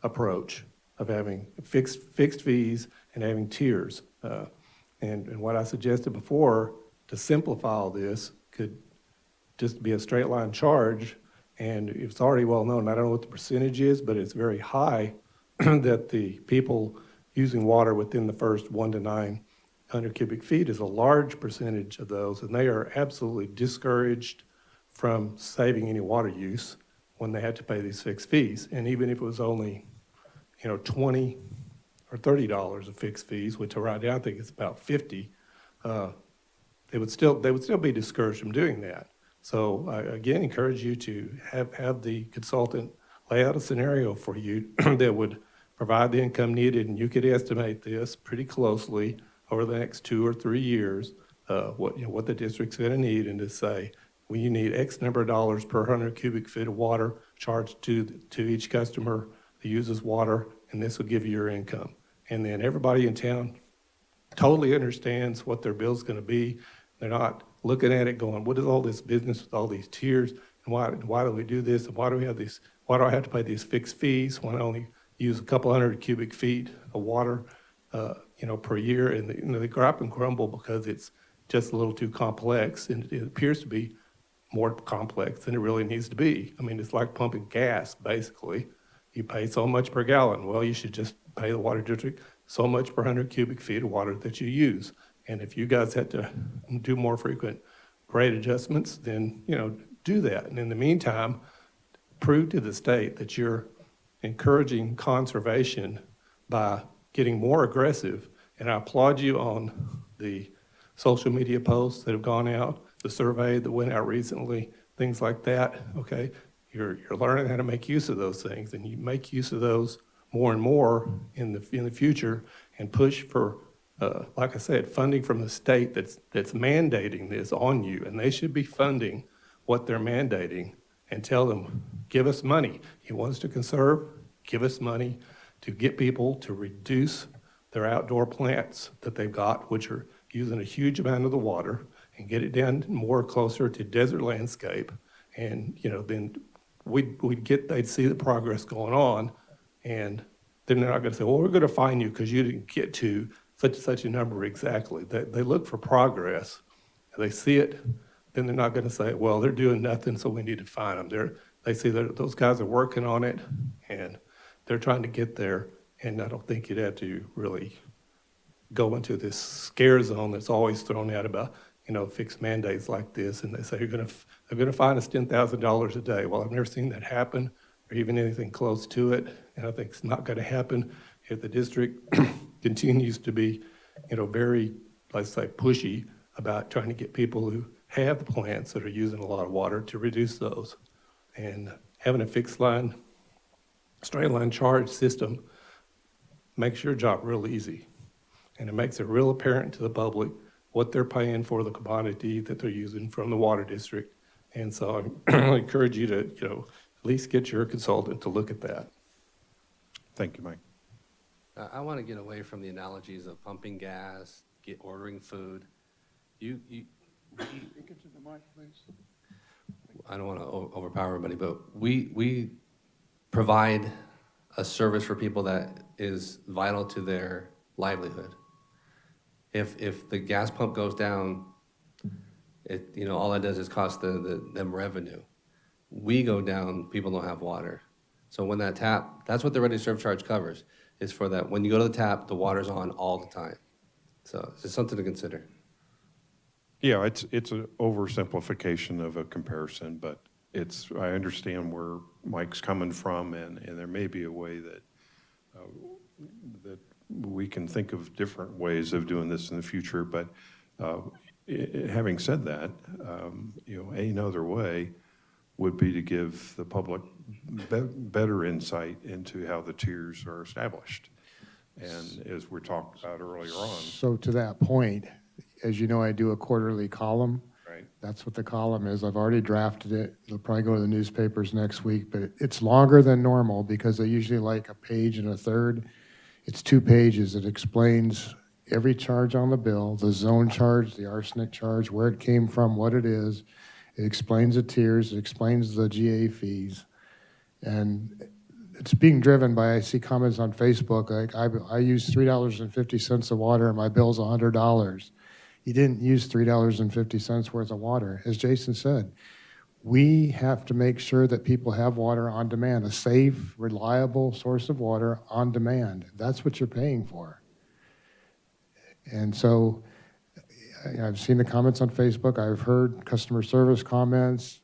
Speaker 6: approach of having fixed fees and having tiers. And what I suggested before, to simplify all this, could just be a straight line charge. And it's already well known, I don't know what the percentage is, but it's very high, that the people using water within the first 1 to 900 cubic feet is a large percentage of those, and they are absolutely discouraged from saving any water use when they had to pay these fixed fees. And even if it was only, $20 or $30 of fixed fees, which right now I think it's about 50, they would still be discouraged from doing that. So I again encourage you to have the consultant lay out a scenario for you that would provide the income needed, and you could estimate this pretty closely over the next 2 or 3 years, what the district's going to need, and to say, well, you need X number of dollars per 100 cubic feet of water charged to each customer that uses water, and this will give you your income. And then everybody in town totally understands what their bill's going to be. They're not looking at it going, what is all this business with all these tiers, and why do we do this, and why do I have to pay these fixed fees when I only use a couple hundred cubic feet of water, per year, and they gripe and grumble because it's just a little too complex, and it appears to be more complex than it really needs to be. I mean, it's like pumping gas, basically. You pay so much per gallon. Well, you should just pay the water district so much per 100 cubic feet of water that you use. And if you guys had to do more frequent rate adjustments, then, do that. And in the meantime, prove to the state that you're encouraging conservation by getting more aggressive. And I applaud you on the social media posts that have gone out, the survey that went out recently, things like that, okay? You're learning how to make use of those things, and you make use of those more and more in the future, and push for, like I said, funding from the state that's mandating this on you, and they should be funding what they're mandating, and tell them, give us money. You want us to conserve? Give us money to get people to reduce their outdoor plants that they've got, which are using a huge amount of the water, and get it down more closer to desert landscape. And, then they'd see the progress going on, and then they're not going to say, well, we're going to fine you because you didn't get to such and such a number exactly. They look for progress, and they see it, then they're not going to say, well, they're doing nothing, so we need to fine them. They see that those guys are working on it, and they're trying to get there, And I don't think you'd have to really go into this scare zone that's always thrown out about, fixed mandates like this. And they say, they're gonna fine us $10,000 a day. Well, I've never seen that happen or even anything close to it. And I think it's not gonna happen if the district continues to be, very, let's say, pushy about trying to get people who have plants that are using a lot of water to reduce those. And having a fixed line, straight line charge system makes your job real easy. And it makes it real apparent to the public what they're paying for the commodity that they're using from the water district. And so I encourage you to, at least get your consultant to look at that.
Speaker 3: Thank you, Mike.
Speaker 8: I want to get away from the analogies of pumping gas, ordering food.
Speaker 2: Speak into the mic, please.
Speaker 8: I don't want to overpower everybody, but we provide a service for people that is vital to their livelihood. If the gas pump goes down, all that does is cost them revenue. We go down, people don't have water. So when that tap, that's what the ready to serve charge covers, is for that. When you go to the tap, the water's on all the time. So it's just something to consider.
Speaker 3: Yeah, it's an oversimplification of a comparison, but I understand where Mike's coming from, and there may be a way that we can think of different ways of doing this in the future. But having said that, another way would be to give the public better insight into how the tiers are established. And as we talked about earlier on.
Speaker 5: So to that point, as you know, I do a quarterly column.
Speaker 3: Right.
Speaker 5: That's what the column is. I've already drafted it. It'll probably go to the newspapers next week, but it's longer than normal because they usually like a page and a third. It's 2 pages. It explains every charge on the bill, the zone charge, the arsenic charge, where it came from, what it is. It explains the tiers. It explains the GA fees. And it's being driven by, I see comments on Facebook, like I use $3.50 of water and my bill's $100. You didn't use $3.50 worth of water. As Jason said, we have to make sure that people have water on demand, a safe, reliable source of water on demand. That's what you're paying for. And so I've seen the comments on Facebook. I've heard customer service comments.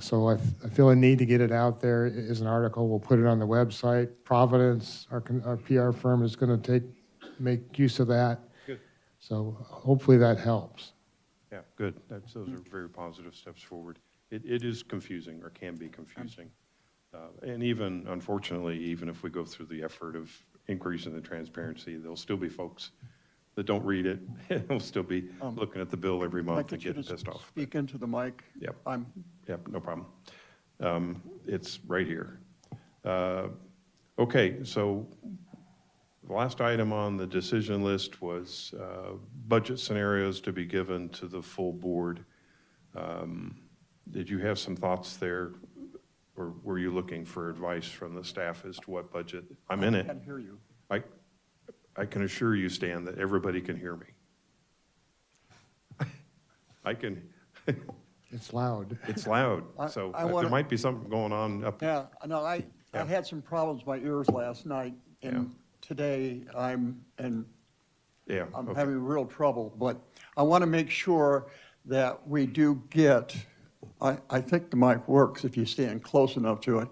Speaker 5: So I feel a need to get it out there as an article. We'll put it on the website. Providence, our PR firm, is going to make use of that.
Speaker 3: Good.
Speaker 5: So hopefully that helps.
Speaker 3: Yeah, good. Those are very positive steps forward. It is confusing, or can be confusing. And even, unfortunately, even if we go through the effort of increasing the transparency, there'll still be folks that don't read it. They'll still be looking at the bill every month and getting pissed off.
Speaker 2: Speak into the mic.
Speaker 3: Yep. Yep, no problem. It's right here. Okay, so the last item on the decision list was budget scenarios to be given to the full board. Did you have some thoughts there, or were you looking for advice from the staff as to what budget? I'm in it.
Speaker 2: I can't hear you.
Speaker 3: I can assure you, Stan, that everybody can hear me. I can.
Speaker 5: It's loud.
Speaker 3: It's loud, so there might be something going on up.
Speaker 2: Yeah, no, I had some problems with my ears last night, and today I'm having real trouble. But I want to make sure that we do get, I think the mic works if you stand close enough to it,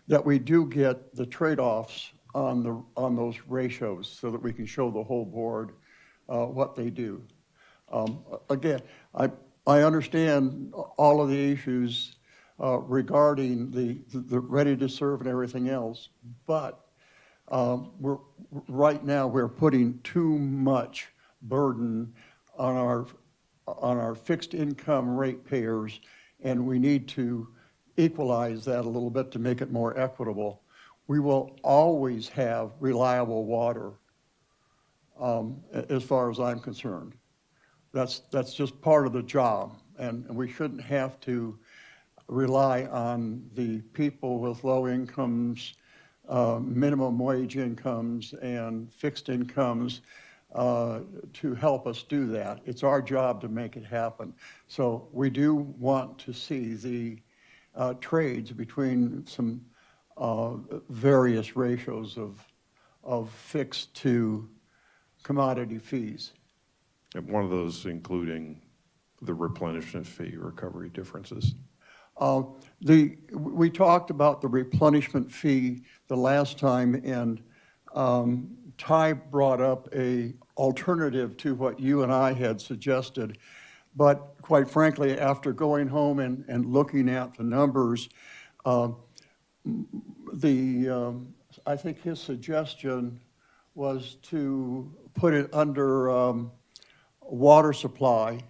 Speaker 2: that we do get the trade-offs on those ratios so that we can show the whole board what they do. Again, I understand all of the issues regarding the ready to serve and everything else, but right now we're putting too much burden on our fixed income ratepayers, and we need to equalize that a little bit to make it more equitable. We will always have reliable water, as far as I'm concerned. That's just part of the job, and we shouldn't have to rely on the people with low incomes, minimum wage incomes, and fixed incomes to help us do that. It's our job to make it happen. So we do want to see the trades between some various ratios of of fixed to commodity fees.
Speaker 3: And one of those including the replenishment fee recovery differences.
Speaker 2: We talked about the replenishment fee the last time, and Ty brought up a alternative to what you and I had suggested. But quite frankly, after going home and looking at the numbers, I think his suggestion was to put it under water supply.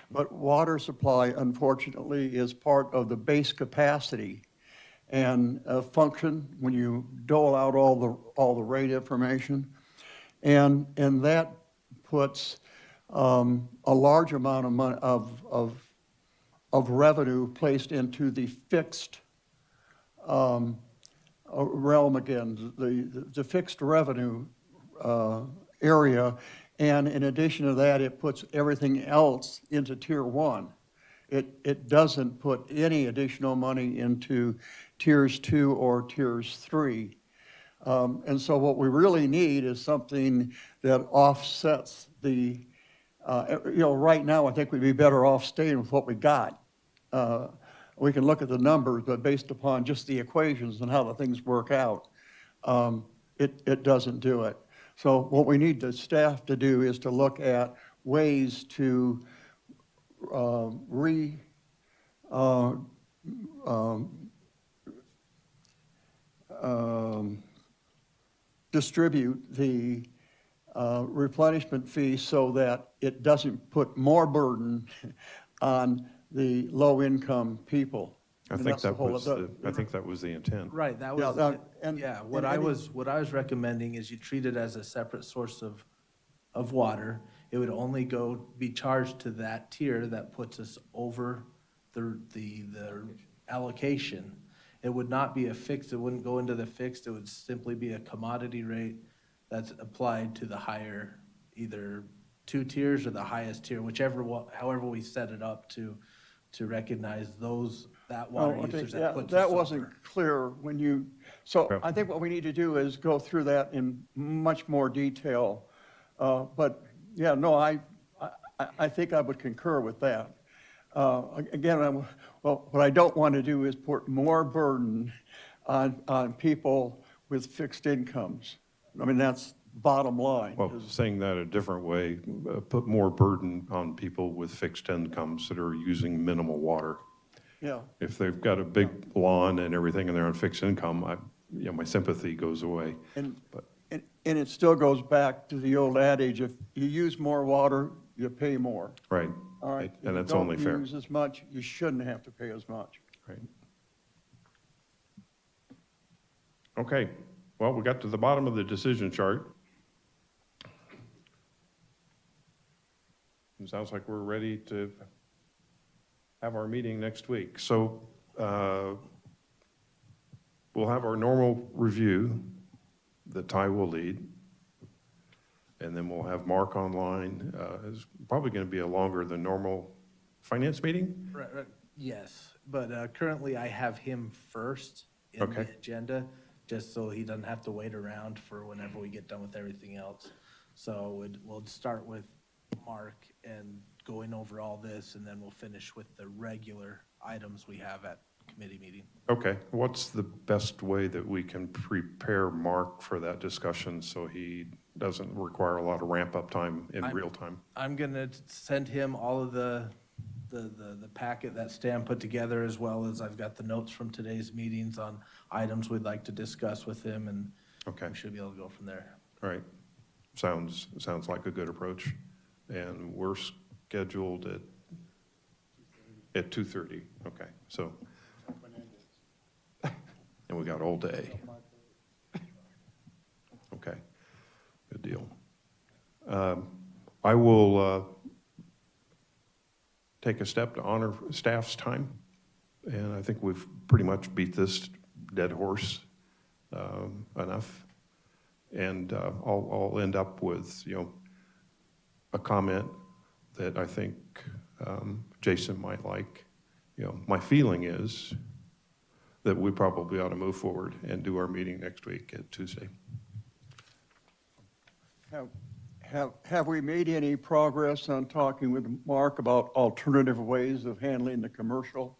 Speaker 2: But water supply, unfortunately, is part of the base capacity and function when you dole out all the rate information. And that puts a large amount of money, of revenue placed into the fixed realm again, the fixed revenue area. And in addition to that, it puts everything else into tier one. It doesn't put any additional money into tiers 2 or tiers 3. And so what we really need is something that offsets the, right now I think we'd be better off staying with what we got. We can look at the numbers, but based upon just the equations and how the things work out, it doesn't do it. So what we need the staff to do is to look at ways to distribute the replenishment fee so that it doesn't put more burden on the low-income people.
Speaker 3: I
Speaker 2: And
Speaker 3: think
Speaker 2: that's the
Speaker 3: that
Speaker 2: whole
Speaker 3: was
Speaker 2: of
Speaker 3: I think that was the intent.
Speaker 4: Right, that
Speaker 2: Yeah,
Speaker 4: was,
Speaker 2: and-
Speaker 4: yeah,
Speaker 2: and
Speaker 4: what I
Speaker 2: any-
Speaker 4: was recommending is you treat it as a separate source of water. It would only be charged to that tier that puts us over the allocation. It would not be a fixed, it wouldn't go into the fixed, it would simply be a commodity rate that's applied to the higher, either 2 tiers or the highest tier, however we set it up to recognize that water
Speaker 2: Oh, okay,
Speaker 4: usage
Speaker 2: yeah,
Speaker 4: that puts us
Speaker 2: that
Speaker 4: over.
Speaker 2: wasn't clear when you, so
Speaker 3: Yeah.
Speaker 2: I think what we need to do is go through that in much more detail. But, yeah, no, I think I would concur with that. Again, what I don't want to do is put more burden on people with fixed incomes. I mean, that's bottom line.
Speaker 3: Well, saying that a different way, put more burden on people with fixed incomes that are using minimal water.
Speaker 2: Yeah,
Speaker 3: If they've got a big lawn and everything and they're on fixed income, my sympathy goes away.
Speaker 2: and
Speaker 3: But
Speaker 2: it still goes back to the old adage, if you use more water, you pay more.
Speaker 3: right,
Speaker 2: All right.
Speaker 3: and that's only fair.
Speaker 2: If you don't use as much, you shouldn't have to pay as much.
Speaker 3: Right. Okay, well, we got to the bottom of the decision chart. It sounds like we're ready to have our meeting next week. So we'll have our normal review that Ty will lead. And then we'll have Mark online. It's probably going to be a longer than normal finance meeting.
Speaker 4: Right, yes, but currently I have him first in the
Speaker 3: Okay.
Speaker 4: agenda, just so he doesn't have to wait around for whenever we get done with everything else. So we'll start with Mark and going over all this, and then we'll finish with the regular items we have at committee meeting.
Speaker 3: Okay, what's the best way that we can prepare Mark for that discussion so he doesn't require a lot of ramp-up time in real time?
Speaker 4: I'm gonna send him all of the packet that Stan put together, as well as I've got the notes from today's meetings on items we'd like to discuss with him, and
Speaker 3: Okay,
Speaker 4: we should be able to go from there.
Speaker 3: all right. Sounds like a good approach. And we're scheduled at 2:30, okay, so. And we got all day. Okay, good deal. I will take a step to honor staff's time, and I think we've pretty much beat this dead horse enough. And I'll end up with, a comment that I think Jason might like. My feeling is that we probably ought to move forward and do our meeting next week at Tuesday.
Speaker 2: Have we made any progress on talking with Mark about alternative ways of handling the commercial?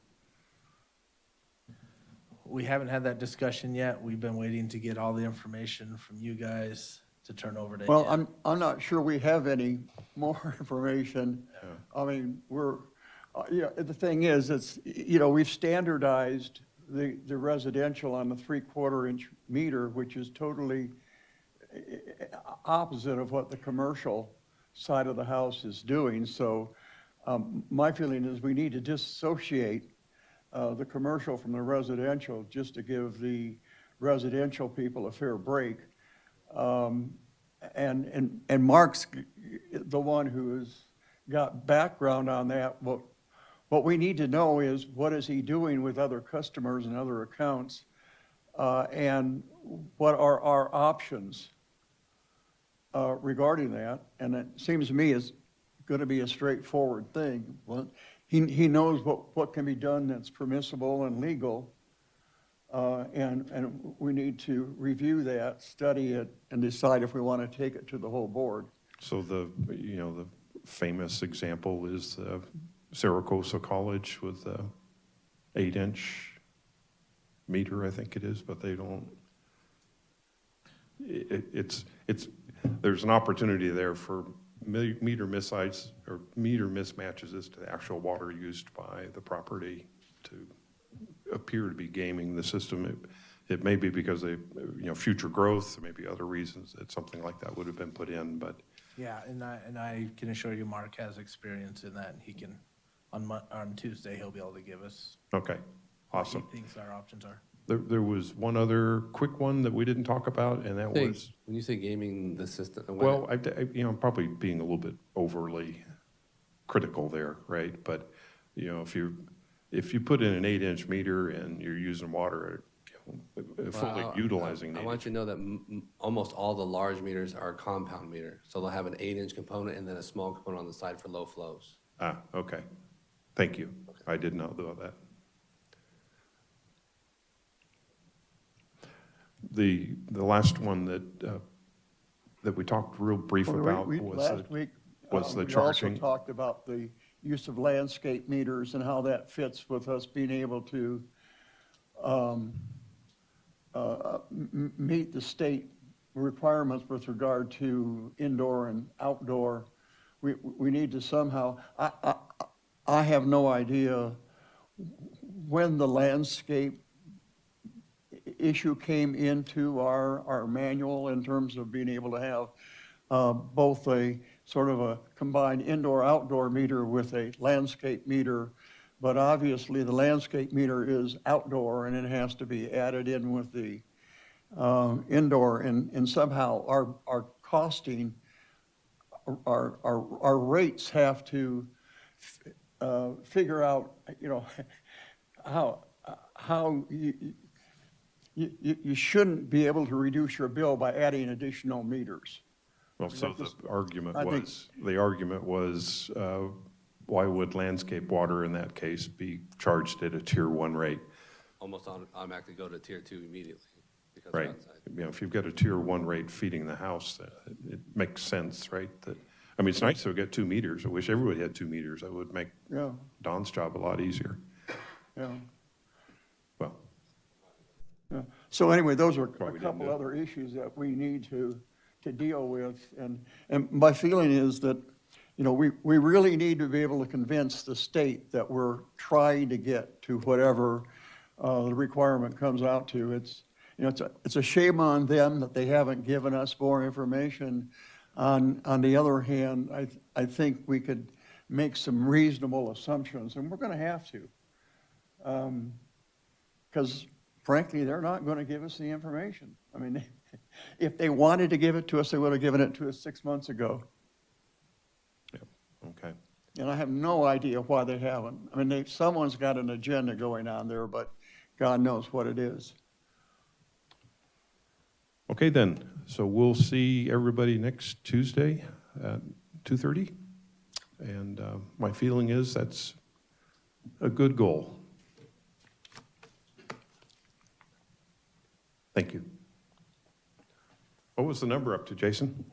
Speaker 4: We haven't had that discussion yet. We've been waiting to get all the information from you guys to turn over to him.
Speaker 2: Well, I'm not sure we have any more information. I mean, the thing is, we've standardized the residential on the 3/4 inch meter, which is totally opposite of what the commercial side of the house is doing. So my feeling is we need to dissociate the commercial from the residential just to give the residential people a fair break. And Mark's the one who's got background on that. What we need to know is what is he doing with other customers and other accounts, and what are our options regarding that. And it seems to me is going to be a straightforward thing. Well, he knows what can be done that's permissible and legal, and we need to review that, study it, and decide if we want to take it to the whole board.
Speaker 3: So the famous example is Saracosa College with the 8-inch meter, I think it is, but they don't, there's an opportunity there for meter missides or meter mismatches as to the actual water used by the property to appear to be gaming the system. It may be because of future growth, there may be other reasons that something like that would have been put in, but.
Speaker 4: Yeah, and I can assure you Mark has experience in that, and he can, on Tuesday, he'll be able to give us.
Speaker 3: Okay, awesome.
Speaker 4: What he thinks our options are.
Speaker 3: There was one other quick one that we didn't talk about, and that was,
Speaker 8: When you say gaming the system.
Speaker 3: well, I'm probably being a little bit overly critical there, right? But, if you put in an 8-inch meter and you're using water, fully utilizing
Speaker 8: I
Speaker 3: the
Speaker 8: want you to know that almost all the large meters are compound meter. So they'll have an 8-inch component and then a small component on the side for low flows.
Speaker 3: Okay. Thank you. I did not know that. The last one that we talked real brief about
Speaker 2: Last week,
Speaker 3: was the
Speaker 2: we
Speaker 3: charging.
Speaker 2: also talked about the use of landscape meters and how that fits with us being able to meet the state requirements with regard to indoor and outdoor. We need to somehow, I have no idea when the landscape issue came into our manual in terms of being able to have both a sort of a combined indoor-outdoor meter with a landscape meter. But obviously, the landscape meter is outdoor, and it has to be added in with the indoor. And somehow, our costing, our rates have to figure out, how you shouldn't be able to reduce your bill by adding additional meters.
Speaker 3: Well, so the argument
Speaker 2: I think-
Speaker 3: was, why would landscape water in that case be charged at a tier 1 rate?
Speaker 8: Almost automatically go to tier 2 immediately because
Speaker 3: Right.
Speaker 8: they're outside.
Speaker 3: If you've got a tier 1 rate feeding the house, it makes sense, right? It's nice to get 2 meters. I wish everybody had 2 meters. That would make
Speaker 2: Yeah,
Speaker 3: Don's job a lot easier.
Speaker 2: yeah.
Speaker 3: Well,
Speaker 2: Yeah. So anyway, those are
Speaker 3: Why
Speaker 2: a
Speaker 3: we didn't
Speaker 2: couple
Speaker 3: do it.
Speaker 2: other issues that we need to deal with. And my feeling is that, we really need to be able to convince the state that we're trying to get to whatever the requirement comes out to. It's a shame on them that they haven't given us more information. On the other hand, I think we could make some reasonable assumptions, and we're going to have to. Because frankly, they're not going to give us the information. If they wanted to give it to us, they would have given it to us 6 months ago.
Speaker 3: okay.
Speaker 2: And I have no idea why they haven't. Someone's got an agenda going on there, but God knows what it is.
Speaker 3: Okay, then. So we'll see everybody next Tuesday at 2:30. And my feeling is that's a good goal. Thank you. What was the number up to, Jason?